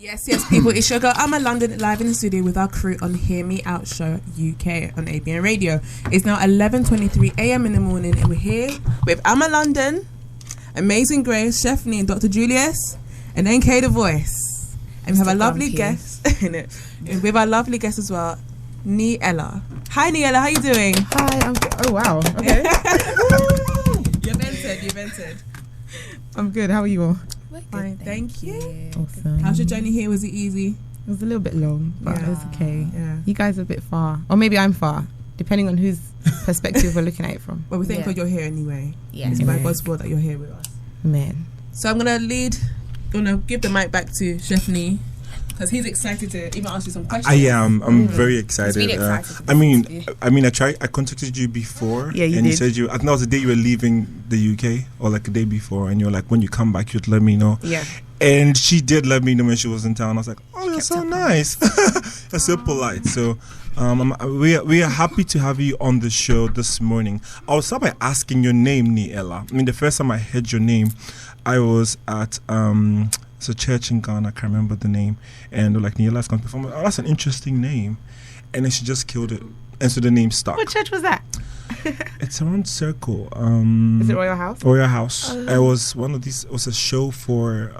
Yes, people. It's your girl Amma London live in the studio with our crew on Hear Me Out Show UK on ABN Radio. It's now 11:23 a.m. in the morning, and we're here with Amma London, Amazing Grace, Stephanie, and Dr. Julius, and NK the Voice. And we have a lovely guest in it. And with our lovely guest as well, Niella. Hi, Niella. How you doing? Hi. I'm good. Oh wow. Okay. You've entered. I'm good. How are you all? Fine, thank you. Awesome. How's your journey here? Was it easy? It was a little bit long, but it was okay. Yeah. You guys are a bit far, or maybe I'm far, depending on whose perspective we're looking at it from. Well, we thank God you're here anyway. Yeah. It's by God's will that you're here with us. Man. So I'm gonna give the mic back to Stephanie, because he's excited to even ask you some questions. I am. I'm very excited. Really excited I contacted you before. Yeah, you and did. You said I think that was the day you were leaving the UK, or like a day before, and you're like, when you come back, you'd let me know. Yeah. And she did let me know when she was in town. I was like, oh, you're so nice. You're so polite. So we are happy to have you on the show this morning. I'll start by asking your name, Niella. I mean, the first time I heard your name, I was at it's a church in Ghana, I can't remember the name, and they're like, Niella's going to perform. Oh, that's an interesting name. And then she just killed it. And so the name stuck. What church was that? It's around Circle. Is it Royal House? Royal House. It was one of these. It was a show for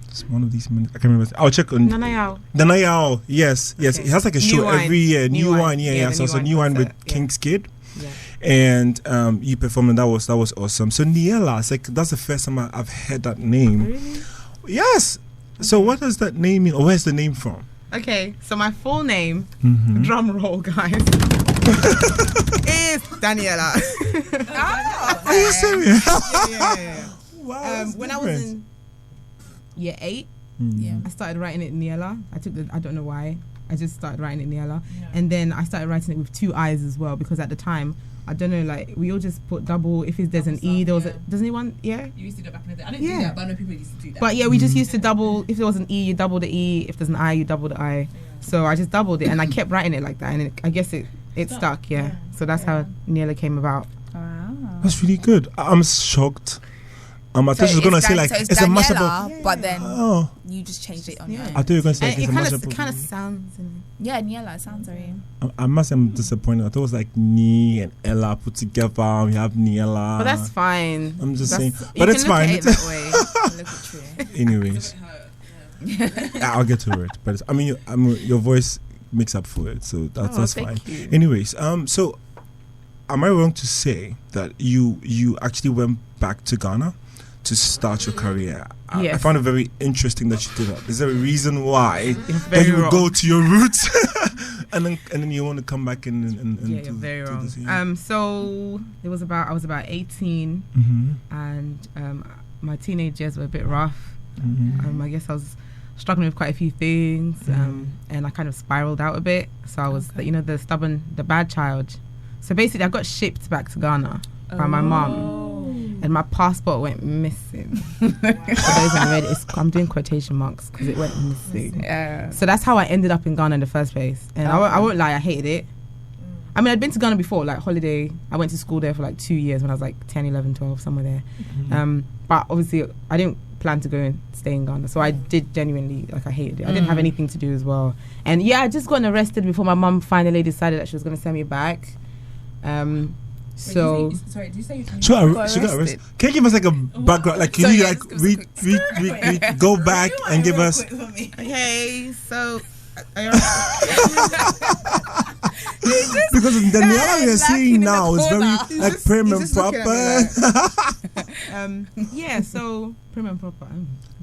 it's one of these. I can't remember. I'll check on Nanayao. Yes. Okay. It has like a show every year. New Wine. Yeah. So it's a New Wine with King's Kid. Yeah. And you performed, and that was awesome. So Niella, it's like that's the first time I've heard that name. Really? Yes. Okay. So what does that name mean, or where's the name from? Okay, so my full name, drum roll, guys, is Daniela. Are you serious? Yeah. Wow. When I was in year 8, I started writing it Niella. I don't know why. I just started writing it Niella. Yeah. And then I started writing it with 2 I's as well, because at the time, I don't know, like, we all just put double, if there's an E, there was does anyone, You used to do it back in the day. I didn't do that, but I know people used to do that. But yeah, we just used to double, if there was an E, you double the E, if there's an I, you double the I. So I just doubled it, and I kept writing it like that, and I guess it stuck, yeah. So that's how Niella came about. Wow. That's really good. I'm shocked. I thought she was going to say, like, it's a mashup. But then you just changed it on your own. I thought you were going to say, like, it's a mashup. It kind of sounds... Yeah, Niella, it sounds very... I must say I'm disappointed. I thought it was like Ni and Ella put together. We have Niella. But that's fine. I'm just saying. But it's fine. Look at it. Anyways. I'll get to it. But your voice makes up for it. So that's fine. You. Anyways, so am I wrong to say that you actually went back to Ghana to start your career? Yes. I found it very interesting that you did that. Is there a reason why that you would wrong. go to your roots and then you want to come back and you're do, very do wrong. this, yeah? So I was about 18, and my teenage years were a bit rough. I guess I was struggling with quite a few things, and I kind of spiraled out a bit. So I was the bad child. So basically, I got shipped back to Ghana by my mum. And my passport went missing. For those who read it, I'm doing quotation marks because it went missing. So that's how I ended up in Ghana in the first place. And I won't lie, I hated it. I mean, I'd been to Ghana before, like holiday. I went to school there for like 2 years when I was like 10, 11, 12, somewhere there. But obviously, I didn't plan to go and stay in Ghana. So I did genuinely, like, I hated it. I didn't have anything to do as well. And yeah, I just got arrested before my mum finally decided that she was going to send me back. So did you say she got arrested? Can you give us like a background? Like, can you like read go back and give us? Okay, so because the Niella we are seeing now is very like prim and proper. Yeah, so prim and proper.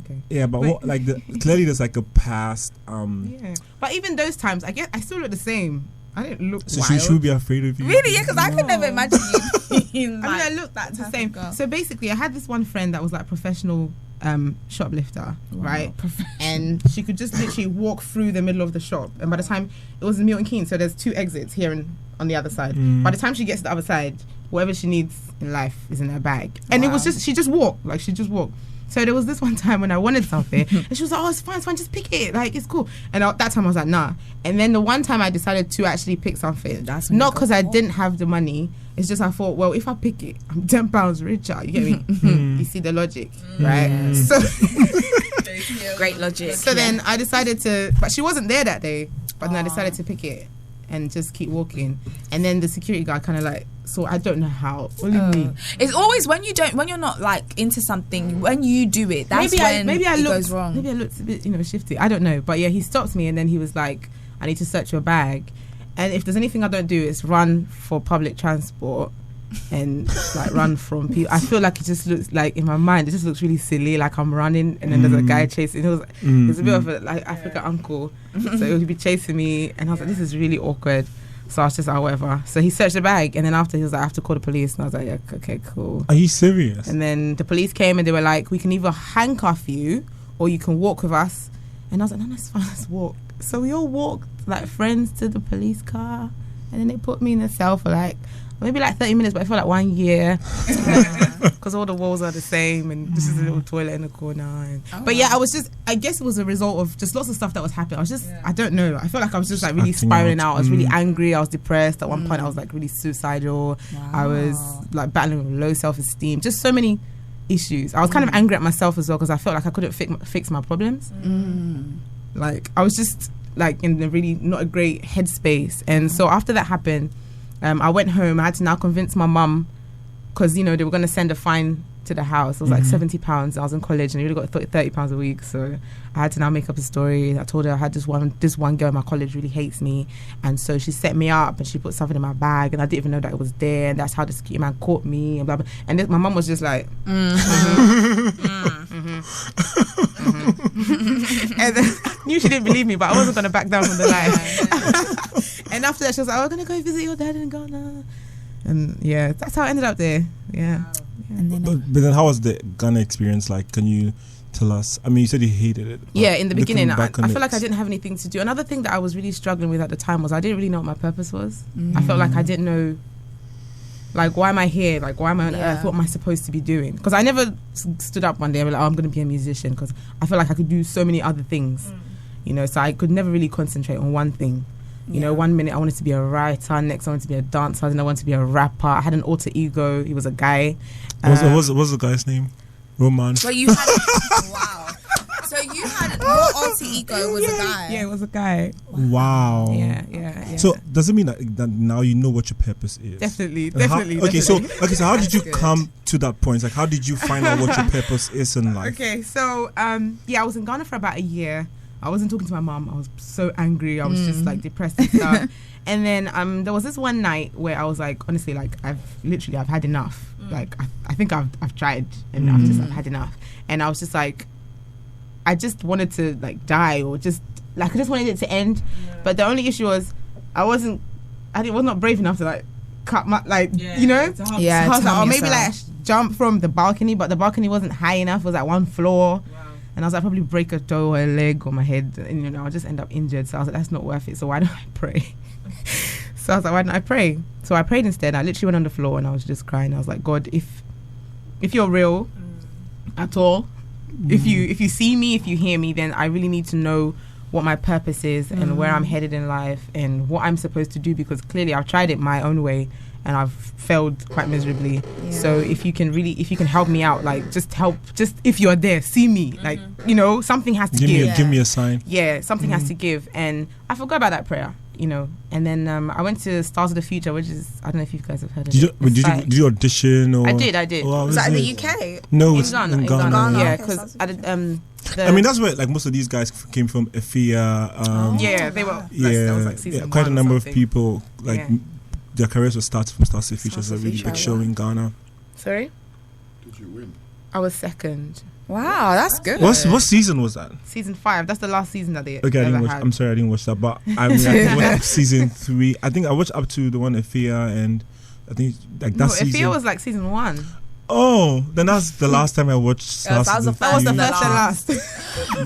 Okay. Yeah, but what, like clearly there's like a past. Yeah, but even those times, I guess I still look the same. I didn't look so wild. She would be afraid of you. Really? Yeah, because I could never imagine you. I looked the same. Girl. So basically, I had this one friend that was like professional shoplifter, right? And she could just literally walk through the middle of the shop. And by the time it was in Milton Keynes, so there's 2 exits here and on the other side. By the time she gets to the other side, whatever she needs in life is in her bag. And it was just she just walked. So there was this one time when I wanted something, and she was like, "Oh, it's fine, just pick it. Like, it's cool." And that time I was like, "Nah." And then the one time I decided to actually pick something, that's not because I didn't have the money. It's just I thought, well, if I pick it, I'm £10 richer. You get me? You see the logic, right? So Great logic. So then I decided to, but she wasn't there that day. But then I decided to pick it and just keep walking. And then the security guard kind of like, so I don't know how. What do you mean? It's always when you're not like into something, when you do it, that's when it goes wrong. Maybe I looked a bit, shifty. I don't know. But yeah, he stopped me and then he was like, I need to search your bag. And if there's anything I don't do, it's run for public transport and like run from people. I feel like it just looks like, in my mind, it just looks really silly, like I'm running and then there's a guy chasing. It was a bit of a like African uncle, so he would be chasing me and I was like, this is really awkward. So I was just like, whatever. So he searched the bag and then after he was like, I have to call the police, and I was like, yeah, okay, cool. Are you serious? And then the police came and they were like, we can either handcuff you or you can walk with us. And I was like, no, that's fine, let's walk. So we all walked like friends to the police car and then they put me in a cell for like maybe like 30 minutes, but I feel like 1 year because all the walls are the same and this is a little toilet in the corner. But yeah, I guess it was a result of just lots of stuff that was happening. I was just, I don't know. I felt like I was just like really spiraling out. I was really angry. I was depressed. At one point, I was like really suicidal. Wow. I was like battling with low self-esteem. Just so many issues. I was kind of angry at myself as well because I felt like I couldn't fix my problems. Like I was just like in a really not a great headspace. And so after that happened, I went home. I had to now convince my mum because they were going to send a fine to the house. It was like £70. I was in college and I really got £30 a week, so I had to now make up a story. I told her I had this one girl in my college really hates me, and so she set me up and she put something in my bag and I didn't even know that it was there, and that's how the security man caught me and blah blah. And my mum was just like and then I knew she didn't believe me, but I wasn't going to back down from the lie. And after that she was like, I'm going to go visit your dad in Ghana. And yeah, that's how I ended up there. Yeah. And then but then how was the Ghana experience like? Can you tell us? I mean, you said you hated it. Yeah, in the beginning, I feel like I didn't have anything to do. Another thing that I was really struggling with at the time was I didn't really know what my purpose was. I felt like I didn't know, like, why am I here? Like, why am I on earth? What am I supposed to be doing? Because I never stood up one day and was like, oh, I'm going to be a musician, because I felt like I could do so many other things, so I could never really concentrate on one thing. You know, 1 minute I wanted to be a writer, next I wanted to be a dancer, then I wanted to be a rapper. I had an alter ego. He was a guy. What's the guy's name? Roman. So you had wow. So you had your alter ego was a guy. Yeah, it was a guy. Wow. Yeah. So does it mean that now you know what your purpose is? Definitely. So how did you come to that point? Like, how did you find out what your purpose is in life? Okay, so I was in Ghana for about a year. I wasn't talking to my mom. I was so angry. I was just like depressed and stuff. And then there was this one night where I was like, honestly, like I've had enough. Like I think I've tried and I've had enough. And I was just like, I just wanted to like die, or just like I just wanted it to end. Yeah. But the only issue was I was not brave enough to like cut my or maybe like jump from the balcony, but the balcony wasn't high enough. It was like one floor. Wow. And I was like, probably break a toe or a leg or my head, and I'll just end up injured. So I was like, that's not worth it. So why don't I pray? So I was like, why don't I pray? So I prayed instead. I literally went on the floor and I was just crying. I was like, God, if you're real at all, if you see me, if you hear me, then I really need to know what my purpose is and where I'm headed in life and what I'm supposed to do, because clearly I've tried it my own way and I've failed quite miserably. Yeah. So if you can help me out, like just if you're there, see me, like, something has to give. Give me a sign. Yeah, something has to give. And I forgot about that prayer, and then I went to Stars of the Future, which is, I don't know if you guys have heard of it. Did you audition? Or? I did. Oh, was that in the UK? No, it's in Ghana. Yeah, because I mean, that's where like most of these guys came from. Efia. Yeah, they were. That was like season quite a number or of people like their careers were started from Stars of the Future. It's a really big show in Ghana. Sorry? Did you win? I was second. Wow, that's good. What season was that? Season 5. That's the last season that they Okay, I'm sorry, I didn't watch that. But I mean, I watched season 3. I think I watched up to the one Efia, and I think like that season. Efia was like season 1. Oh, then that's the last time I watched Stars of the Future. That was the first and last.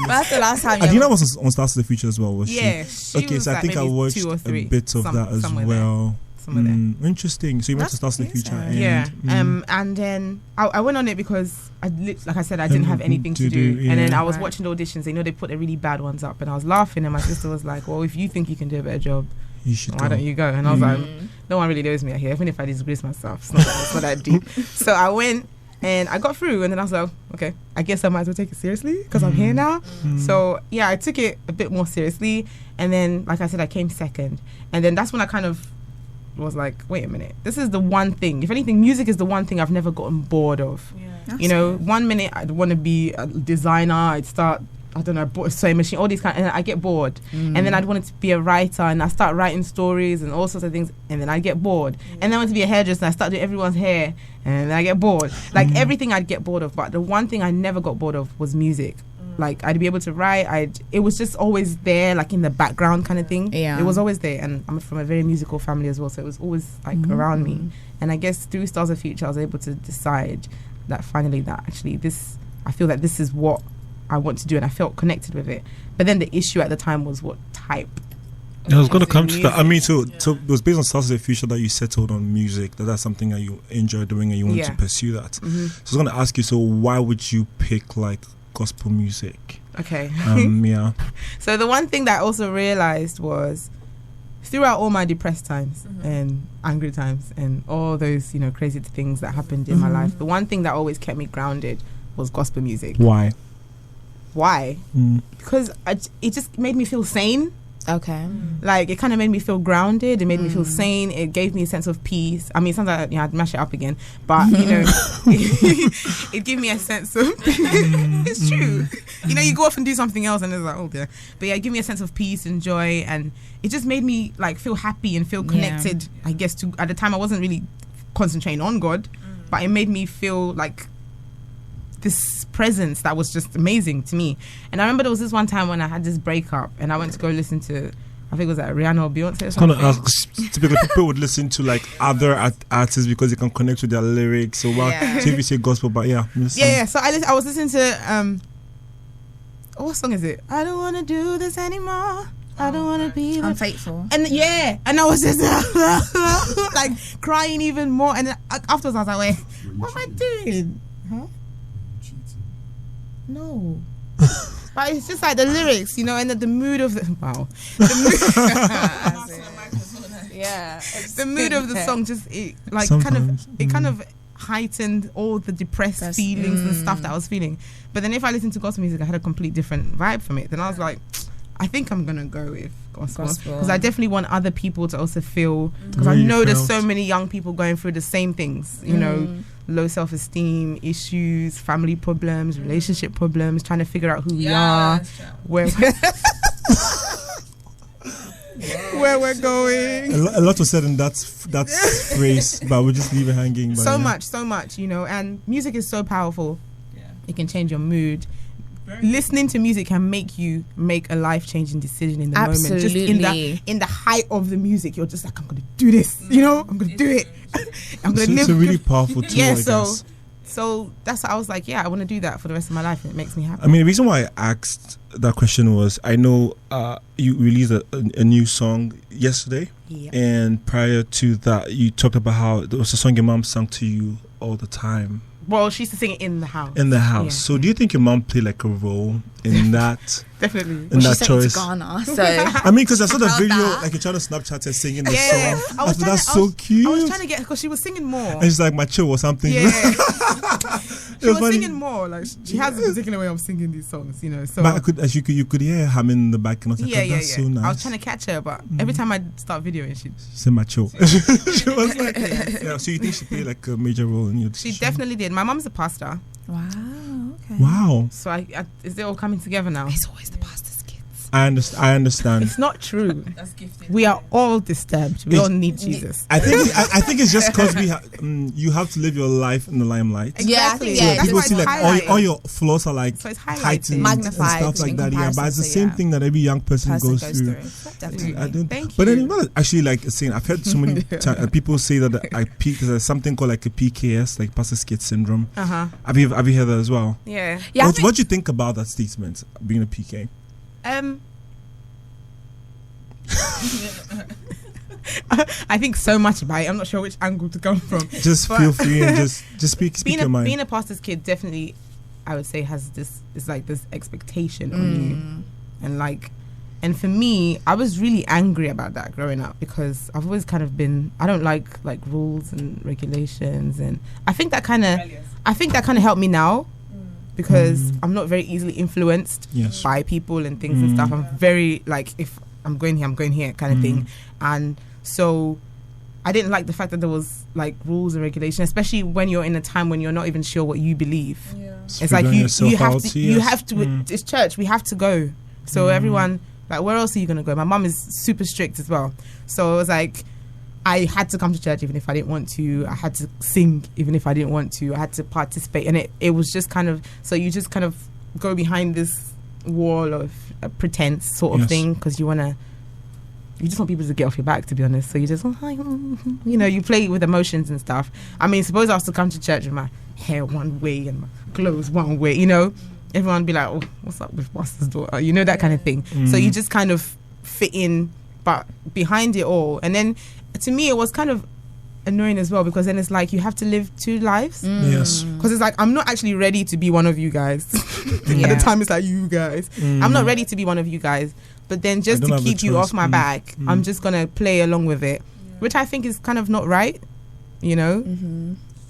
That's the last time. Adina was on Stars of the Future as well, was she? Yeah. Okay, so I think I watched a bit of that as well. Interesting. So you went to Stars of the Future. And then I went on it because like I said, I didn't have anything to do. Yeah. And then I was watching the auditions. They put the really bad ones up, and I was laughing. And my sister was like, "Well, if you think you can do a better job, why don't you go?" And I was like, "No one really knows me out here. Even if I disgrace myself, it's not that deep." So I went, And I got through, and then I was like, okay, I guess I might as well take it seriously because I'm here now. So yeah, I took it a bit more seriously, and then like I said, I came second, and then that's when I kind of was like, wait a minute, this is the one thing. If anything, music is the one thing I've never gotten bored of. You know, 1 minute I'd want to be a designer, I'd start, I don't know, bought a sewing machine, all these kind, and I get bored. And then I'd wanted to be a writer, and I start writing stories and all sorts of things, and then I get bored. And then I want to be a hairdresser, and I start doing everyone's hair, and then I get bored. Like everything I'd get bored of, but the one thing I never got bored of was music. Like I'd be able to write. It was just always there, like in the background kind of thing. It was always there, and I'm from a very musical family as well, so it was always like around me. And I guess through Stars of Future, I was able to decide that finally that actually I feel that this is what I want to do, and I felt connected with it. But then the issue at the time was what type. I was going to come to that. I mean, so it was based on Stars of the Future that you settled on music, that's something that you enjoy doing and you want to pursue that. So I was going to ask you, so why would you pick like gospel music? Okay. Yeah. So the one thing that I also realized was throughout all my depressed times and angry times and all those, you know, crazy things that happened in my life, the one thing that always kept me grounded was gospel music. Why? Because it just made me feel sane. Okay. Like, it kind of made me feel grounded. It made me feel sane. It gave me a sense of peace. I mean, sometimes I'd mash it up again, but, you know, it gave me a sense of... It's true. You know, you go off and do something else and it's like, oh, dear. But yeah, it gave me a sense of peace and joy, and it just made me, like, feel happy and feel connected, I guess, to... At the time, I wasn't really concentrating on God, but it made me feel, like... this presence that was just amazing to me. And I remember there was this one time when I had this breakup and I went to go listen to, I think it was like Rihanna or Beyonce or something. Typically people would listen to like other artists because they can connect with their lyrics. So so if you say gospel, but so I was listening to what song is it? I don't want to do this anymore. I don't want to be unfaithful. And and I was just like crying even more. And then afterwards I was like, wait, what am I doing? Huh? No. But it's just like the lyrics, you know, and the mood of the the mood of the song just kind of heightened all the depressed feelings and stuff that I was feeling. But then if I listened to gospel music, I had a complete different vibe from it. Then I was like, I think I'm gonna go with gospel because I definitely want other people to also feel, because I know there's so many young people going through the same things, you know, low self-esteem issues, family problems, relationship problems, trying to figure out who we are, where we're going. A lot was said in that phrase, but we'll just leave it hanging. So much, you know, and music is so powerful. It can change your mood. Listening to music can make you make a life-changing decision in the moment. Just in the height of the music, you're just like, I'm going to do this. You know, I'm going to do it. I'm going to live. It's a really powerful tool, I guess. So that's what I was like, yeah, I want to do that for the rest of my life, and it makes me happy. I mean, the reason why I asked that question was I know you released a new song yesterday, and prior to that, you talked about how there was a song your mom sang to you all the time. Well, she used to sing it in the house. Yeah. So do you think your mom played like a role in that? Definitely. In that choice? To Ghana, so I mean, because I saw the video, like you're trying to Snapchat and singing the song. That's so cute. I was trying to get, because she was singing more. And she's like mature or something. Yeah. She was singing more. Like she has a particular way of singing these songs, you know. So, but you could hear her humming in the back, and I was like, that's so nice. I was trying to catch her, but every time I start videoing, she'd say mature. She was like, So you think she played like a major role in your decision? She definitely did. My mom's a pastor. Wow. Okay. Wow. So is it all coming together now? It's always the pastor's kids. I understand. It's not true. That's gifted. We are all disturbed. We all need Jesus. I think it's just because you have to live your life in the limelight. Exactly. Yeah, I think people see like all your flaws are like so it's heightened, magnified, and stuff like that. Yeah, but it's the same thing that every young person goes through. Definitely. Thank you. But then not actually like saying, I've heard so many people say that I peak. There's something called like a PKS, like pastor's kid syndrome. Have you heard that as well? Yeah. What do you think about that statement, being a PK? I think so much about it. I'm not sure which angle to come from. Just feel free and just speak your mind. Being a pastor's kid definitely, I would say, has this, is like this expectation on you, and like And for me, I was really angry about that growing up because I've always kind of been, I don't like rules and regulations, and I think that kind of helped me now because I'm not very easily influenced by people and things and stuff. I'm very like, if I'm going here kind of thing. And so I didn't like the fact that there was like rules and regulations, especially when you're in a time when you're not even sure what you believe. It's like you have to it's church, we have to go. So everyone, like, where else are you going to go? My mum is super strict as well. So it was like, I had to come to church even if I didn't want to. I had to sing even if I didn't want to. I had to participate. And it was just kind of, so you just kind of go behind this wall of pretense sort of thing because you just want people to get off your back, to be honest. So you just, you play with emotions and stuff. I mean, suppose I was to come to church with my hair one way and my clothes one way, everyone would be like, oh, what's up with pastor's daughter? That kind of thing. So you just kind of fit in, but behind it all. And then to me, it was kind of annoying as well because then it's like you have to live two lives. Yes. Because it's like, I'm not actually ready to be one of you guys. At the time, it's like, you guys. I'm not ready to be one of you guys. But then just to keep you off my back, I'm just going to play along with it, which I think is kind of not right,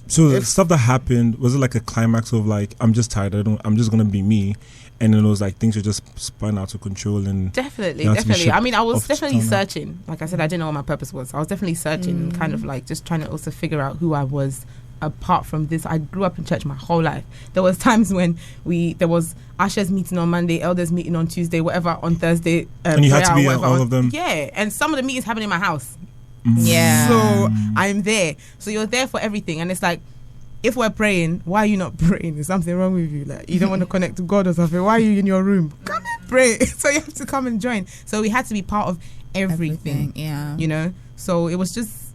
So the stuff that happened, was it like a climax of like, I'm just tired, I'm just going to be me? And then it was like things were just spun out of control. And definitely. I mean, I was definitely searching. Like I said, I didn't know what my purpose was. I was definitely searching and kind of like just trying to also figure out who I was apart from this. I grew up in church my whole life. There was times when there was ushers meeting on Monday, elders meeting on Tuesday, whatever on Thursday. And you had to be at all of them? Yeah. And some of the meetings happen in my house. Yeah. So I'm there. So you're there for everything. And it's like, if we're praying, why are you not praying? Is something wrong with you? Like, you don't want to connect to God or something? Why are you in your room? Come and pray. So you have to come and join. So we had to be part of everything. Yeah. So it was just,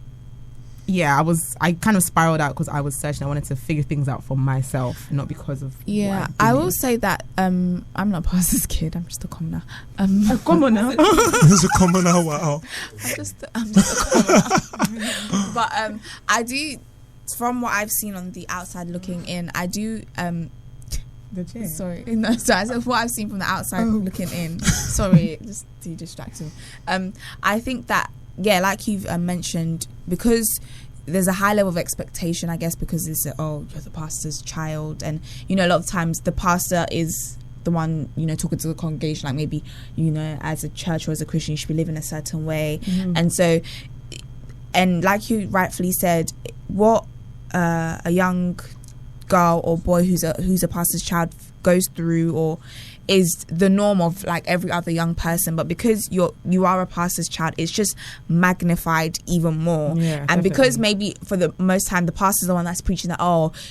I kind of spiraled out because I was searching. I wanted to figure things out for myself, not because of. Yeah, I will say that I'm not a pastor's kid. I'm just a commoner. A commoner. This is a commoner. Wow. I'm just a commoner. But I do. From what I've seen on the outside looking in, I do. Sorry, no. So I said what I've seen from the outside looking in. Sorry, just to distract me. I think that like you've mentioned, because there's a high level of expectation, I guess, because it's you're the pastor's child, and a lot of times the pastor is the one talking to the congregation, like maybe as a church or as a Christian you should be living a certain way, and so, and like you rightfully said, what a young girl or boy who's a pastor's child goes through or is the norm of like every other young person, but because you are a pastor's child, it's just magnified even more. And definitely. Because maybe for the most time the pastor's the one that's preaching that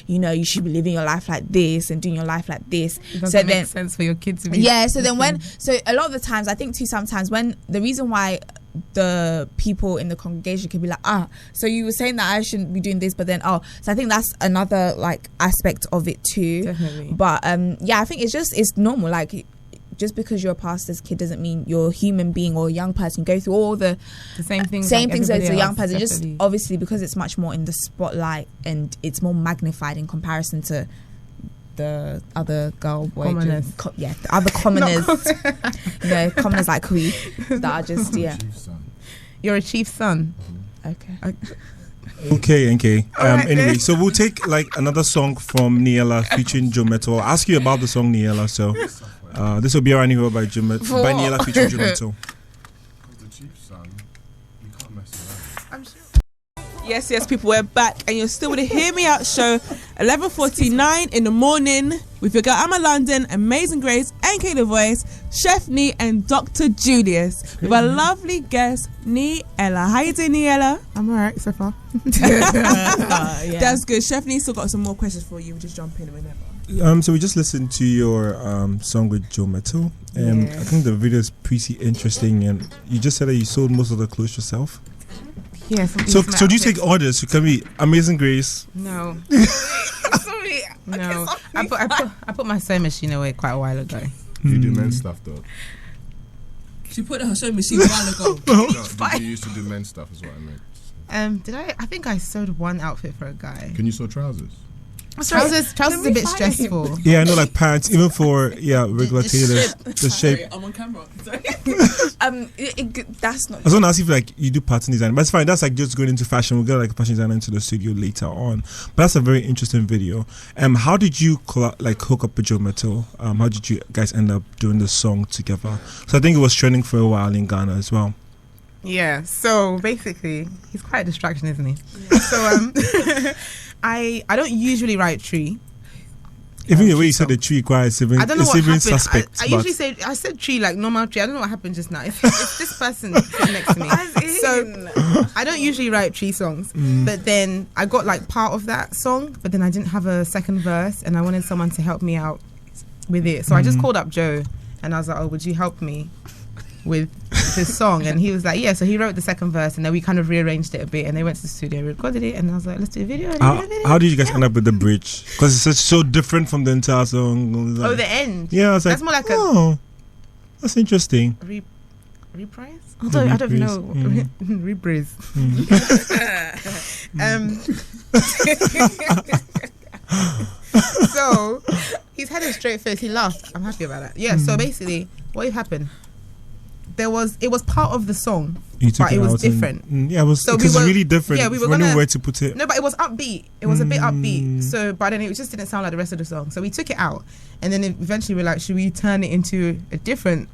you should be living your life like this and doing your life like this. It doesn't make sense for your kids to be. So then so a lot of the times I think too, sometimes when the reason why the people in the congregation can be like, so you were saying that I shouldn't be doing this, but then so I think that's another like aspect of it too. Definitely. But I think it's normal. Like, just because you're a pastor's kid doesn't mean you're a human being or a young person. You go through all the same things as a young person. Definitely. Just obviously because it's much more in the spotlight and it's more magnified in comparison to the other girl boy commoners. The other commoners. Commoners like we that are just You're a chief's son. Okay. Okay. Anyway, so we'll take like another song from Niela featuring Joe Metal. I'll ask you about the song Niela. So this will be around here by Niela featuring Joe Metal. The chief's son, you can't mess it up. I'm sure. Yes, people, we're back, and you're still with the Hear Me Out show, 11:49 in the morning, with your girl Amma London, Amazing Grace, NK The Voice, Chef Nee, and Dr. Julius, with our lovely guest Niela. How you doing, Niela? I'm alright so far. That's good. Chef Nee still got some more questions for you. We'll just jump in whenever. So we just listened to your song with Joe Metal. I think the video is pretty interesting, and you just said that you sold most of the clothes yourself. Yes. So do you take orders? You can be Amazing Grace. No. Sorry. No. I put my sewing machine away quite a while ago. You do men's stuff though. She put her sewing machine a while ago. No, did you used to do men's stuff is what I meant. Did I think I sewed one outfit for a guy. Can you sew trousers? Trousers a bit stressful. Yeah, I know, like pants, even for regular tailors, the shape. I'm on camera. Sorry. That's not. I was gonna ask if like you do pattern design, but it's fine. That's like just going into fashion. We'll get like a fashion designer into the studio later on. But that's a very interesting video. How did you hook up with Joe Metal? How did you guys end up doing the song together? So I think it was trending for a while in Ghana as well. Yeah. So basically, he's quite a distraction, isn't he? Yeah. So I don't usually write tree. Even the way you said the tree requires even, I don't know what happened. suspect. I usually said tree like normal tree. I don't know what happened just now. It's this person sitting next to me. So I don't usually write tree songs. But then I got like part of that song, but then I didn't have a second verse and I wanted someone to help me out with it. So I just called up Joe and I was like, oh, would you help me with this song? And he was like, yeah. So he wrote the second verse and then we kind of rearranged it a bit and they went to the studio, recorded it, and I was like, let's do a video. How did you guys end up with the bridge? Because it's so different from the entire song. Oh, the end. Yeah, I was like, that's more like that's interesting. Reprise? I don't know. Reprise. So he's had a straight face. He laughed. I'm happy about that. Yeah. So basically, what happened? It was part of the song, but it was different. It was really different. Yeah, we were wondering where to put it. No, but it was upbeat. It was a bit upbeat. So, but then it just didn't sound like the rest of the song. So we took it out, and then eventually we're like, should we turn it into a different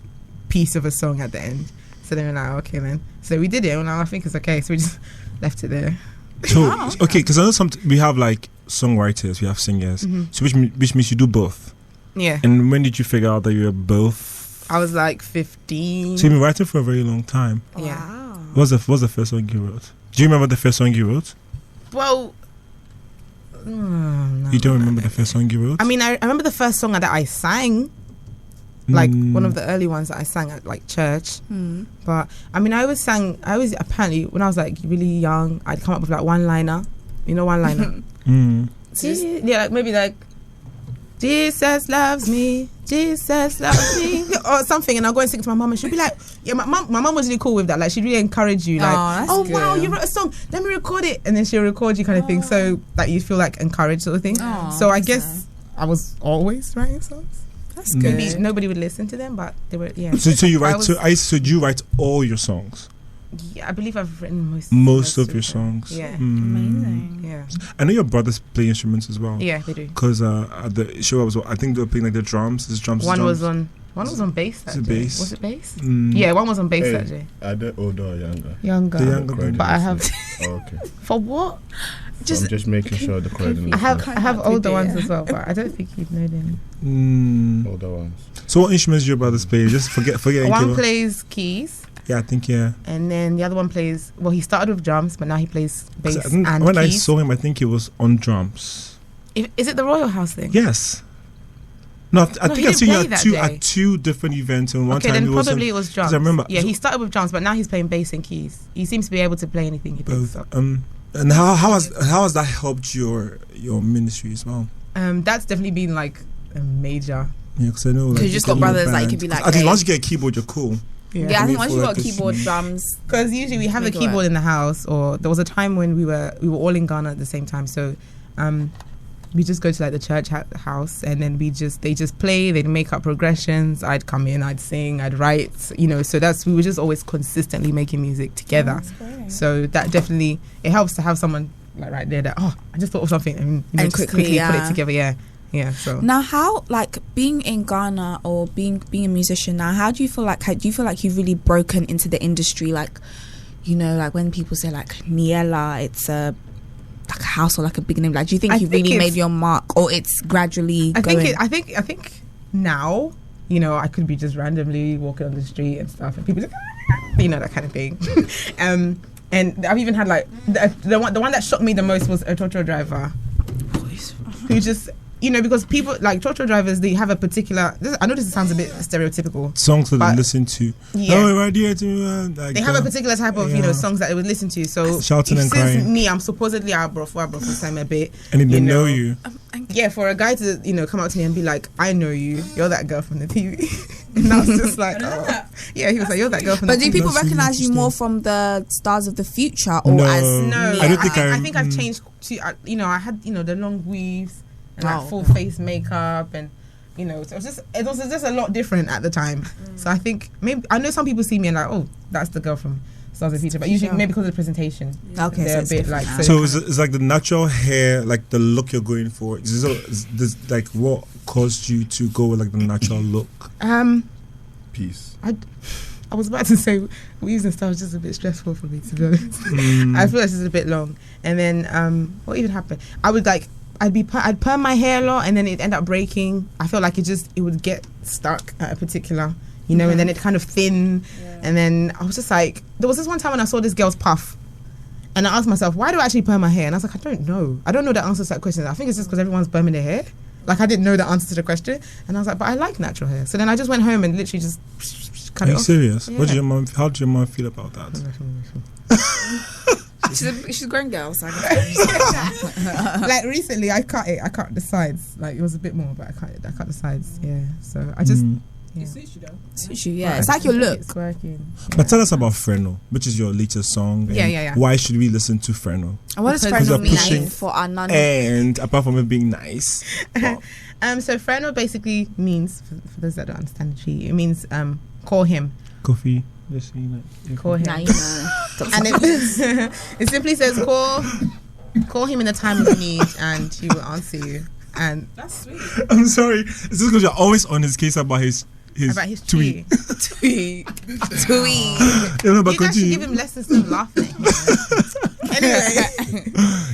piece of a song at the end? So then we're like, okay, then. So we did it, and I think it's okay. So we just left it there. So okay, because I know we have like songwriters, we have singers. So which means you do both. Yeah. And when did you figure out that you were both? I was like 15. So you've been writing for a very long time. Yeah. Wow. What's the first song you wrote? Do you remember the first song you wrote? Well, no, you don't remember the first song you wrote? I mean, I remember the first song that I sang, like one of the early ones that I sang at like church. But I mean, I always apparently when I was like really young, I'd come up with like one liner, one liner. Yeah, like maybe like Jesus loves me, Jesus loves me, or something, and I'll go and sing to my mum, and she'll be like, yeah, my mum was really cool with that. Like, she'd really encourage you, like, oh wow, you wrote a song, let me record it, and then she'll record you, kind of thing. So that you feel like encoured, sort of thing. So I guess I was always writing songs. That's good. Maybe nobody would listen to them, but they were, yeah. So you write. So do you write all your songs? Yeah, I believe I've written most of your songs. Yeah. Amazing. Yeah. I know your brothers play instruments as well. Yeah, they do. Because at the show I think they were playing like the drums. One was on bass that day. Bass? Was it bass? Yeah, one was on bass that day. Are they older or younger? Younger. The younger. But I have. Oh, okay. For what? I'm just making sure the coordination. I have older ones as well, but I don't think you'd know them. Older ones. So what instruments do your brothers play? Just forget. One plays keys. Yeah, I think and then the other one plays. Well, he started with drums, but now he plays bass and when keys. I saw him, I think he was on drums. Is it the Royal House thing? Yes. No, I think I've seen you at two different events, and one time then probably it was drums. I remember. Yeah, he started with drums, but now he's playing bass and keys. He seems to be able to play anything he picks up. And how has that helped your ministry as well? That's definitely been like a major. Yeah, because I know like you just got brothers like you could be like. At least once you get a keyboard, you're cool. Yeah, I think once you got a keyboard, drums. Because usually we have a keyboard in the house, or there was a time when we were all in Ghana at the same time. So, we just go to like the church house, and then they just play. They'd make up progressions. I'd come in, I'd sing, I'd write. So we were just always consistently making music together. So that definitely it helps to have someone like right there that I just thought of something and just quickly put it together. Yeah. Yeah. So now, how like being in Ghana or being a musician now? How do you feel like? Do you feel like you've really broken into the industry? Like, like when people say like Niella, it's a like a house or like a big name. Like, do you think you've really made your mark, or it's gradually? I think now, I could be just randomly walking on the street and stuff, and people just, that kind of thing. And I've even had like the one that shocked me the most was a Toto driver who just. Because people like Toto drivers, they have a particular. I know this sounds a bit stereotypical. Songs that they listen to. Yeah. Oh, right here they have a particular type of songs that they would listen to. So shouting and crying. Me, I'm supposedly our bro time a bit. And they know you. Yeah, for a guy to come up to me and be like, "I know you. You're that girl from the TV." And I was just like, yeah, he was like, "You're that girl from the TV." But do people recognize you more from the Stars of the Future or no. as? No, I don't think I think I've changed to. I had the long weaves. and like full face makeup, and you know, so it was just a lot different at the time. So I think maybe I know some people see me and like, oh, that's the girl from Stars of the Future, but usually maybe because of the presentation, okay, they're so a bit like. So it's like the natural hair, like the look you're going for. Is this like what caused you to go with like the natural look? Peace. I was about to say weaves and stuff was just a bit stressful for me, to be honest. I feel like this is a bit long. And then what even happened? I'd perm my hair a lot, and then it'd end up breaking. I felt like it would get stuck at a particular, you know, and then it kind of thin. And then I was just like, there was this one time when I saw this girl's puff, and I asked myself, why do I actually perm my hair? And I was like, I don't know the answer to that question. I think it's just because everyone's perming their hair. Like, I didn't know the answer to the question, and I was like, but I like natural hair. So then I just went home and literally just cut it off. Are you serious? Yeah. How did your mom feel about that? She's a grown girl, so like recently I cut the sides. Like, it was a bit more, but I cut the sides. Yeah. So I just it suits you though. Suits you, yeah. It's like your look. It's working. But tell us about Freno, which is your latest song. Yeah. Why should we listen to Freno? And what does Freno mean for our non? And apart from it being nice, so Freno basically means, for those that don't understand the tree, it means call him. Kofi. Call him. Now you know. And it simply says call him in a time of need, and he will answer you. And that's sweet. I'm sorry. It's just because you're always on his case about his tweet. Tweet. You guys should give him lessons of laughing. Anyway.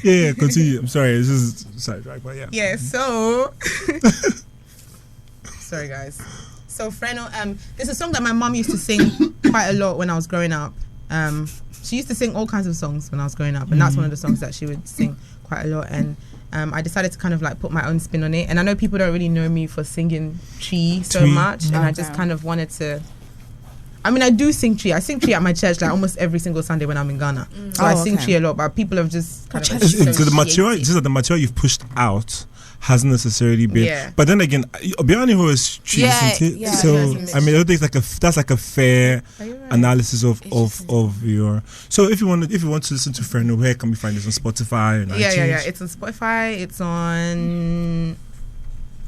Yeah, continue. I'm sorry. This is sidetrack, but yeah. Yeah, so sorry guys. So Freno, it's a song that my mum used to sing quite a lot when I was growing up. She used to sing all kinds of songs when I was growing up, and that's one of the songs that she would sing quite a lot. And I decided to kind of like put my own spin on it. And I know people don't really know me for singing Tree so much, and I just kind of wanted to. I mean, I do sing Tree. I sing Tree at my church like almost every single Sunday when I'm in Ghana. So I sing Tree a lot, but people have just kind of. The material, just that the material you've pushed out hasn't necessarily been. Yeah. But then again, Obianiho is Tree, isn't it? Yeah, so I mean, I don't think that's like a fair analysis of your. So if you want to listen to Freno, where can we find this on Spotify and iTunes? Yeah. It's on Spotify. It's on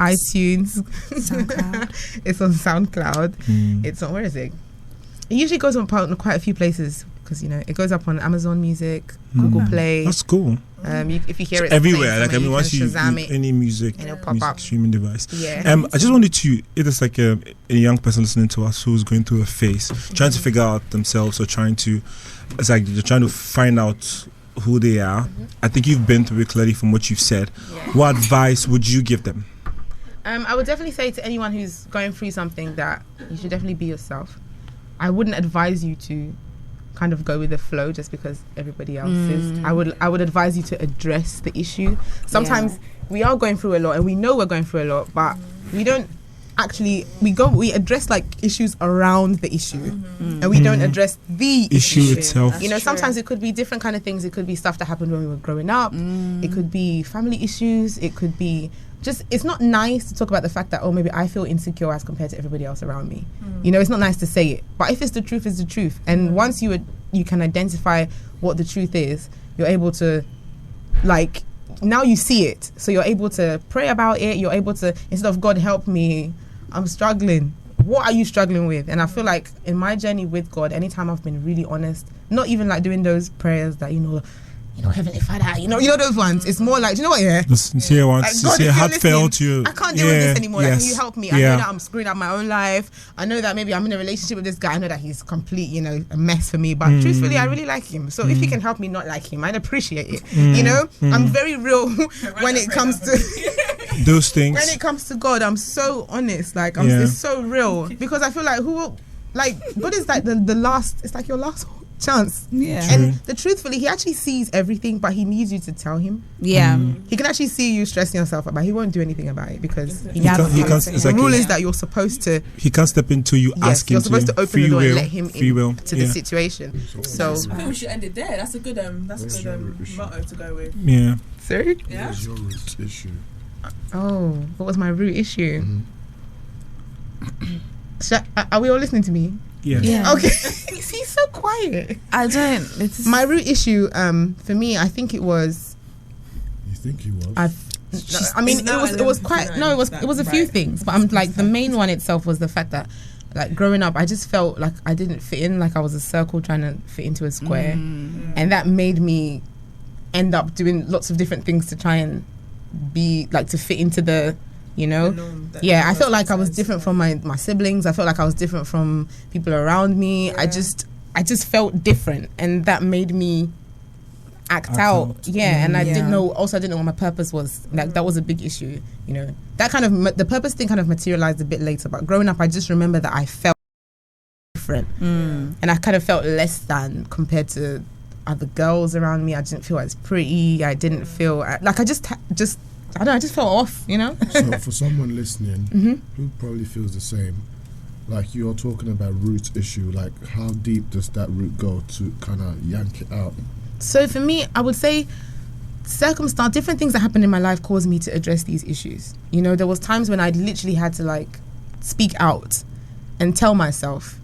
iTunes. SoundCloud. It's on SoundCloud. It's on, where is it? It usually goes on quite a few places because, you know, it goes up on Amazon Music, Google Play. That's cool. If you hear it everywhere, like I mean, once you any music streaming device. Yeah. I just wanted to, if there's like a young person listening to us who's going through a phase, trying to figure out themselves or it's like they're trying to find out who they are. I think you've been through it clearly from what you've said. Yeah. What advice would you give them? I would definitely say to anyone who's going through something that you should definitely be yourself. I wouldn't advise you to kind of go with the flow just because everybody else is. I would advise you to address the issue. Sometimes we are going through a lot and we know we're going through a lot, but we don't actually we address like issues around the issue and we don't address the issue itself. You know, sometimes it could be different kind of things. It could be stuff that happened when we were growing up. It could be family issues. It could be just, it's not nice to talk about the fact that, oh, maybe I feel insecure as compared to everybody else around me. You know, it's not nice to say it, but if it's the truth, it's the truth. And once you can identify what the truth is, you're able to, like, now you see it, so you're able to pray about it. You're able to, instead of God help me, I'm struggling, what are you struggling with? And I feel like in my journey with God, anytime I've been really honest, not even like doing those prayers that, you know, Heavenly Father, you know those ones. It's more like, you know what, the sincere ones, sincere heartfelt. I can't deal with this anymore. Like, can you help me? I know that I'm screwing up my own life. I know that maybe I'm in a relationship with this guy. I know that he's complete, you know, a mess for me. But truthfully, I really like him. So if you can help me not like him, I'd appreciate it. You know, I'm very real when it comes to those things. When it comes to God, I'm so honest. Like, it's so real because I feel like God is like the last. It's like your last chance. And truthfully, he actually sees everything, but he needs you to tell him. He can actually see you stressing yourself out, but he won't do anything about it because the rule is that you're supposed to, he can't step into you asking. You're supposed to open the door and let him into the situation. So I think we should end it there. That's a good motto to go with. Sorry? What was your root issue? Oh, what was my root issue? Are we all listening to me? Yeah. Okay. He's so quiet. I don't. My root issue, for me, I think it was. You think he was? I mean, it was quite. No, it was a few things, but I'm like the main one itself was the fact that, like, growing up, I just felt like I didn't fit in. Like I was a circle trying to fit into a square, and that made me end up doing lots of different things to try and be like to fit into the. I felt like I was different from my siblings. I felt like I was different from people around me. I just felt different, and that made me act out. Yeah, and I didn't know what my purpose was. Like that was a big issue. That kind of the purpose thing kind of materialized a bit later. But growing up, I just remember that I felt different, and I kind of felt less than compared to other girls around me. I didn't feel as pretty. I didn't feel like I just felt off. So for someone listening who probably feels the same, like you're talking about root issue, like how deep does that root go to kind of yank it out? So for me, I would say different things that happened in my life caused me to address these issues. There was times when I literally had to like speak out and tell myself,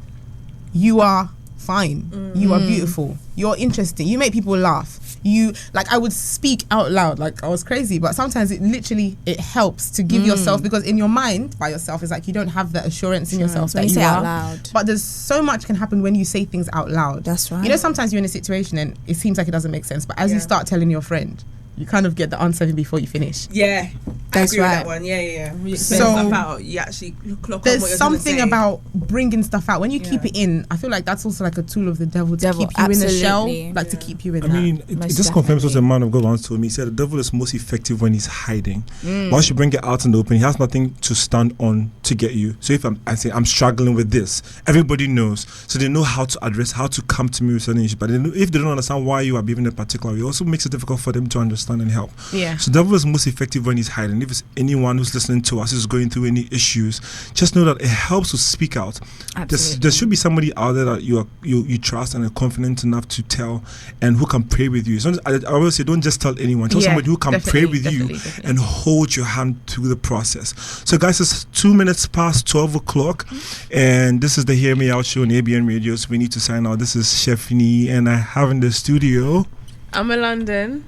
you are fine, you are beautiful, you're interesting, you make people laugh. I would speak out loud like I was crazy, but sometimes it helps to give yourself, because in your mind by yourself it's like you don't have that assurance in yourself that you say are out loud. But there's so much can happen when you say things out loud. That's right. Sometimes you're in a situation and it seems like it doesn't make sense, but as you start telling your friend, you kind of get the answer before you finish. Yeah, that's I agree right. with that one. Yeah. When you So stuff out, you actually clock on there's what you're something gonna say. about bringing stuff out. When you keep it in, I feel like that's also like a tool of the devil to keep you absolutely. in a shell, like to keep you in I that. mean, it just confirms what the man of God once told me. He said the devil is most effective when he's hiding. Once you bring it out in the open, he has nothing to stand on to get you. So if I say I'm struggling with this, everybody knows. So they know how to address, how to come to me with certain issues. But if they don't understand why you are behaving in a particular way, it also makes it difficult for them to understand and help. Yeah. So the devil is most effective when he's hiding. If it's anyone who's listening to us who's going through any issues, just know that it helps to speak out. There should be somebody out there that you trust and are confident enough to tell, and who can pray with you. So I always say, don't just tell anyone. Tell somebody who can pray with you and hold your hand through the process. So guys, it's 2 minutes past 12 o'clock, and this is the Hear Me Out show on ABN Radio. So we need to sign out. This is Chefney, and I have in the studio Amma London.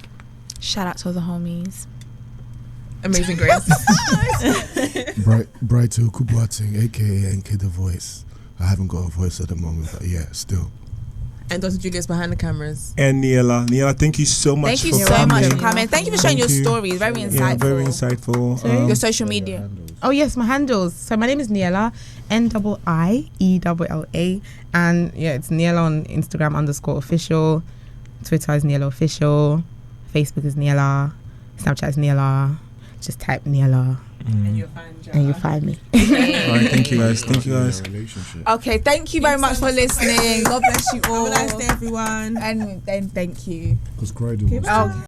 Shout out to all the homies. Amazing Grace. Brighto Kubuating, aka NK the Voice. I haven't got a voice at the moment, but yeah, still. And Dr. Julius behind the cameras. and Niela, thank you so much. Thank you for so coming. much for coming. Thank you for sharing your stories. Very insightful. Yeah, very insightful. Your social media. Oh yes, my handles. So my name is Niela, NIIELLA, and it's Niela on Instagram _official, Twitter is Niela official, Facebook is Niela, Snapchat is Niela. Just type Niela And you'll find Jara. and you find me. All right, thank you guys. Okay, thank you very much for listening. God bless you all. Have a nice day, everyone. And thank you. Because